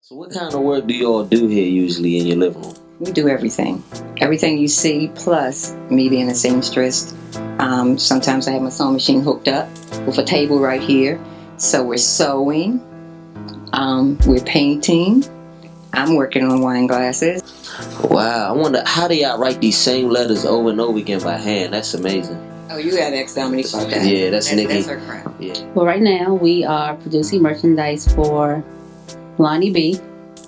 So what kind of work do you all do here usually in your living room? We do everything. Everything you see, plus me being a seamstress. Sometimes I have my sewing machine hooked up with a table right here. So we're sewing, we're painting, I'm working on wine glasses. Wow, I wonder, how do y'all write these same letters over and over again by hand? That's amazing. Oh, you gotta ask Dominique about that. Yeah, that's Nikki. That's her crap. Yeah. Well, right now we are producing merchandise for Lonnie B,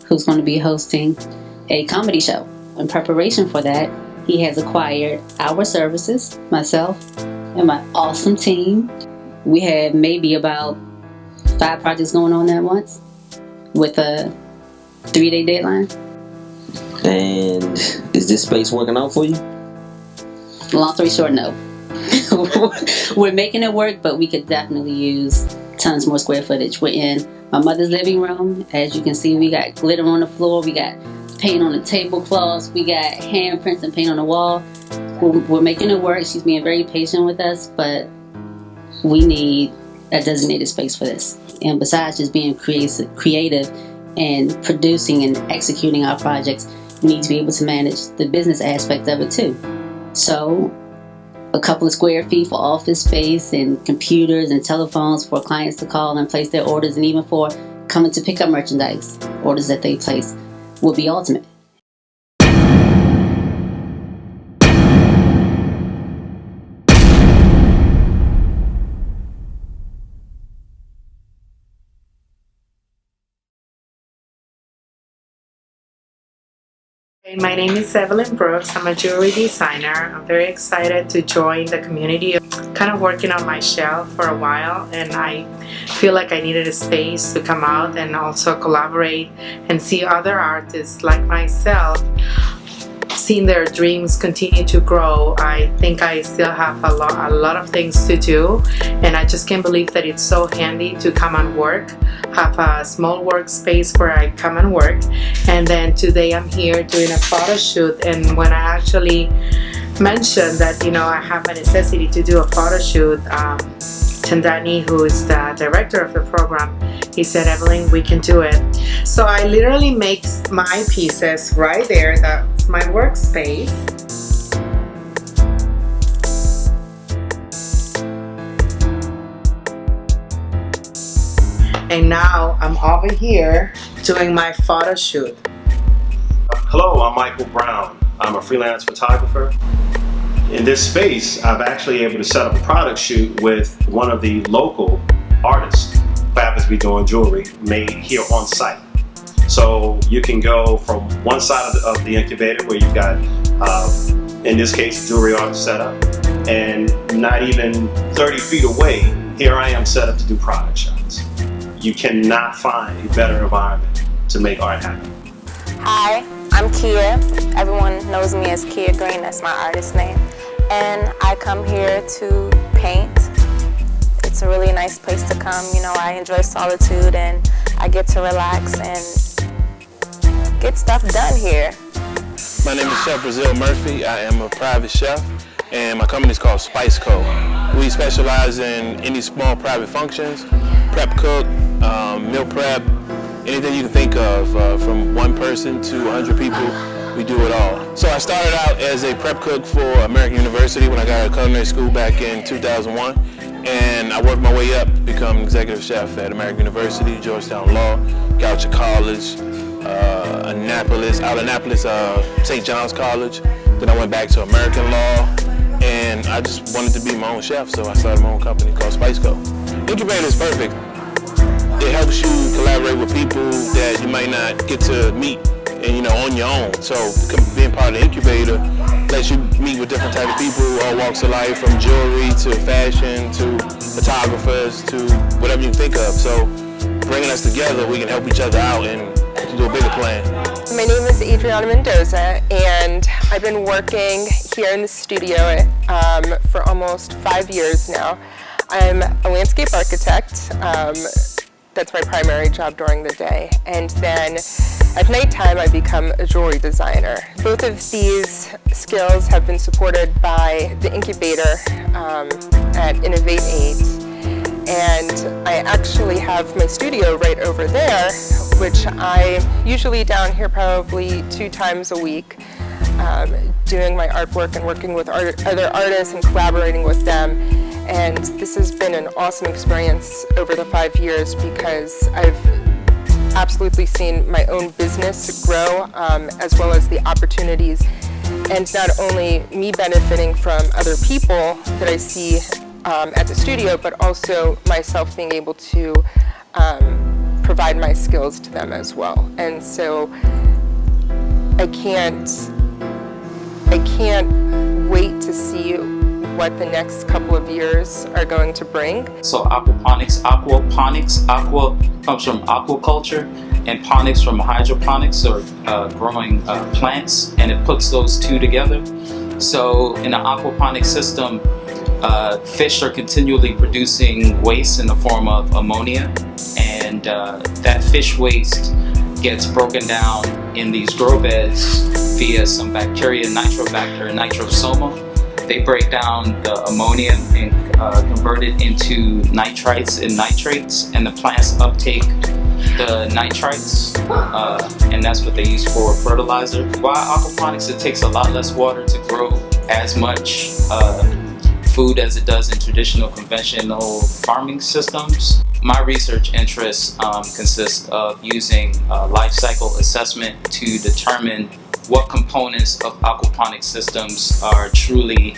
who's going to be hosting a comedy show. In preparation for that, he has acquired our services, myself and my awesome team. We have maybe about 5 projects going on at once with a 3-day deadline. And is this space working out for you? Long story short, no. We're making it work, but we could definitely use tons more square footage. We're in my mother's living room. As you can see, we got glitter on the floor, we got paint on the tablecloths, we got handprints and paint on the wall. We're making it work. She's being very patient with us, but we need a designated space for this. And besides just being creative and producing and executing our projects, we need to be able to manage the business aspect of it too. So a couple of square feet for office space and computers and telephones for clients to call and place their orders, and even for coming to pick up merchandise, orders that they place, will be ultimate. My name is Evelyn Brooks. I'm a jewelry designer. I'm very excited to join the community. Kind of working on my shelf for a while, and I feel like I needed a space to come out and also collaborate and see other artists like myself seeing their dreams continue to grow. I think I still have a lot of things to do, and I just can't believe that it's so handy to come and work, have a small workspace where I come and work. And then today I'm here doing a photo shoot, and when I actually mentioned that, you know, I have a necessity to do a photo shoot, Chandani, who is the director of the program, he said, "Evelyn, we can do it." So I literally make my pieces right there. That's my workspace. And now I'm over here doing my photo shoot. Hello, I'm Michael Brown. I'm a freelance photographer. In this space, I'm actually able to set up a product shoot with one of the local artists who happens to be doing jewelry made here on site. So you can go from one side of the incubator where you've got, in this case, jewelry artist set up, and not even 30 feet away, here I am set up to do product shots. You cannot find a better environment to make art happen. Hi, I'm Kia. Everyone knows me as Kia Green, that's my artist name. And I come here to paint. It's a really nice place to come. You know, I enjoy solitude and I get to relax and get stuff done here. My name is Chef Brazil Murphy. I am a private chef, and my company is called Spice Co. We specialize in any small private functions, prep cook, meal prep, anything you can think of, from 1 person to 100 people, we do it all. So I started out as a prep cook for American University when I got out of culinary school back in 2001, and I worked my way up to become executive chef at American University, Georgetown Law, Goucher College, Annapolis, St. John's College. Then I went back to American Law, and I just wanted to be my own chef, so I started my own company called Spice Co. Incubator is perfect. It helps you collaborate with people that you might not get to meet, and you know, on your own. So being part of the incubator lets you meet with different types of people, all walks of life, from jewelry to fashion to photographers to whatever you think of. So bringing us together, we can help each other out and do a bigger plan. My name is Adriana Mendoza, and I've been working here in the studio for almost 5 years now. I'm a landscape architect. That's my primary job during the day. And then at nighttime, I become a jewelry designer. Both of these skills have been supported by the incubator at Innovate. And I actually have my studio right over there, which I'm usually down here probably 2 times a week, doing my artwork and working with other artists and collaborating with them. And this has been an awesome experience over the 5 years because I've absolutely seen my own business grow, as well as the opportunities, and not only me benefiting from other people that I see at the studio, but also myself being able to provide my skills to them as well. And so I can't wait to see what the next couple of years are going to bring. So aquaponics, aqua comes from aquaculture, and ponics from hydroponics, or growing plants, and it puts those two together. So in an aquaponics system, fish are continually producing waste in the form of ammonia, and that fish waste gets broken down in these grow beds via some bacteria, nitrobacter and nitrosoma. They break down the ammonia and convert it into nitrites and nitrates, and the plants uptake the nitrites, and that's what they use for fertilizer. While aquaponics, it takes a lot less water to grow as much food as it does in traditional conventional farming systems. My research interests consist of using life cycle assessment to determine what components of aquaponic systems are truly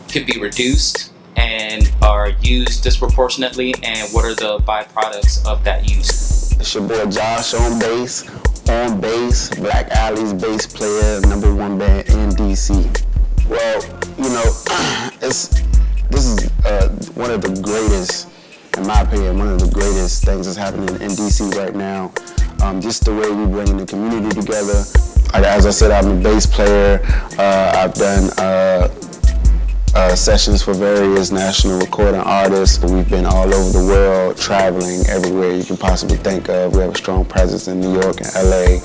can be reduced and are used disproportionately, and what are the byproducts of that use. It's your boy Josh on bass, Black Alley's bass player, #1 band in DC. Well, you know, this is one of the greatest, in my opinion, one of the greatest things that's happening in DC right now. Just the way we bring the community together. As I said, I'm a bass player. I've done sessions for various national recording artists. We've been all over the world, traveling everywhere you can possibly think of. We have a strong presence in New York and LA.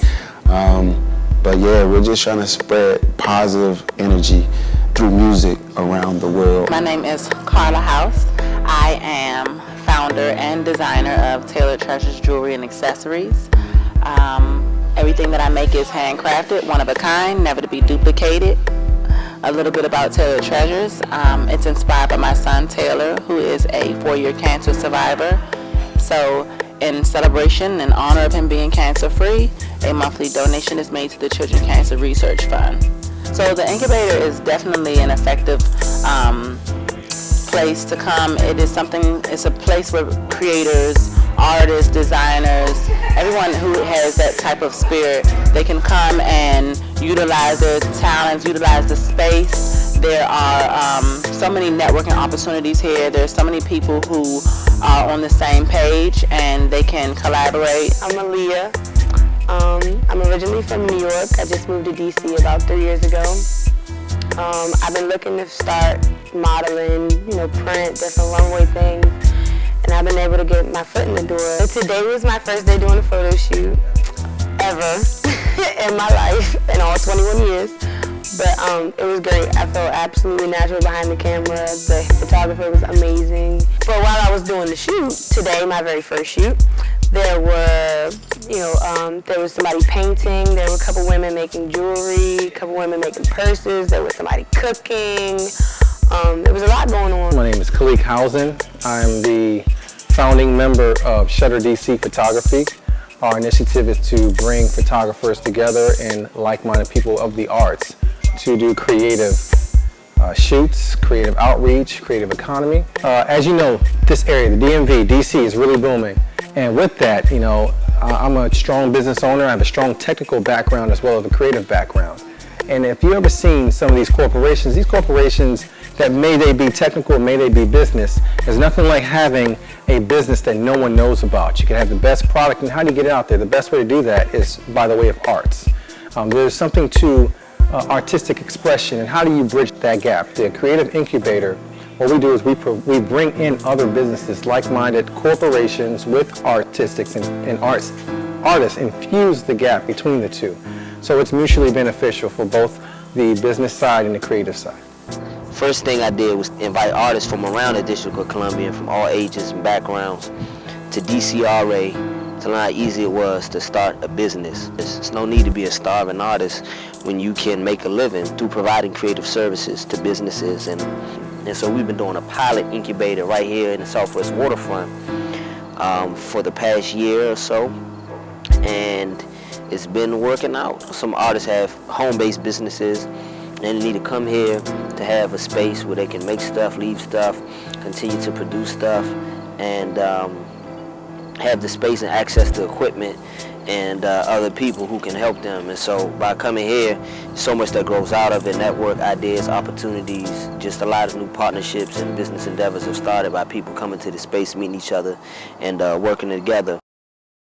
But yeah, we're just trying to spread positive energy through music around the world. My name is Carla House. I am founder and designer of Tailored Treasures Jewelry and Accessories. Everything that I make is handcrafted, one of a kind, never to be duplicated. A little bit about Tailored Treasures. It's inspired by my son Taylor, who is a 4-year cancer survivor. So in celebration and honor of him being cancer-free, a monthly donation is made to the Children's Cancer Research Fund. So the incubator is definitely an effective place to come. It's a place where creators, artists, designers, everyone who has that type of spirit, they can come and utilize their talents, utilize the space. There are so many networking opportunities here. There's so many people who are on the same page and they can collaborate. I'm Aaliyah. I'm originally from New York. I just moved to DC about 3 years ago. I've been looking to start modeling, print, different runway things, and I've been able to get my foot in the door. Today was my first day doing a photo shoot ever in my life, in all 21 years. But it was great. I felt absolutely natural behind the camera. The photographer was amazing. But while I was doing the shoot today, my very first shoot, there was somebody painting. There were a couple women making jewelry, a couple women making purses. There was somebody cooking. There was a lot going on. My name is Khalik Housen. I'm the founding member of Shutter DC Photography. Our initiative is to bring photographers together and like-minded people of the arts to do creative shoots, creative outreach, creative economy. As you know, this area, the DMV, DC, is really booming. And with that, I'm a strong business owner. I have a strong technical background as well as a creative background. And if you've ever seen some of these corporations that may they be technical, may they be business, there's nothing like having a business that no one knows about. You can have the best product, and how do you get it out there? The best way to do that is by the way of arts. There's something to artistic expression, and how do you bridge that gap? The Creative Incubator, what we do is we bring in other businesses, like-minded corporations with artistics and artists, infuse the gap between the two. So it's mutually beneficial for both the business side and the creative side. first thing I did was invite artists from around the District of Columbia, from all ages and backgrounds, to DCRA to learn how easy it was to start a business. There's no need to be a starving artist when you can make a living through providing creative services to businesses. And so we've been doing a pilot incubator right here in the Southwest Waterfront for the past year or so, and it's been working out. Some artists have home-based businesses and they need to come here to have a space where they can make stuff, leave stuff, continue to produce stuff, and have the space and access to equipment and other people who can help them. And so by coming here, so much that grows out of it: network, ideas, opportunities, just a lot of new partnerships and business endeavors have started by people coming to the space, meeting each other, and working together.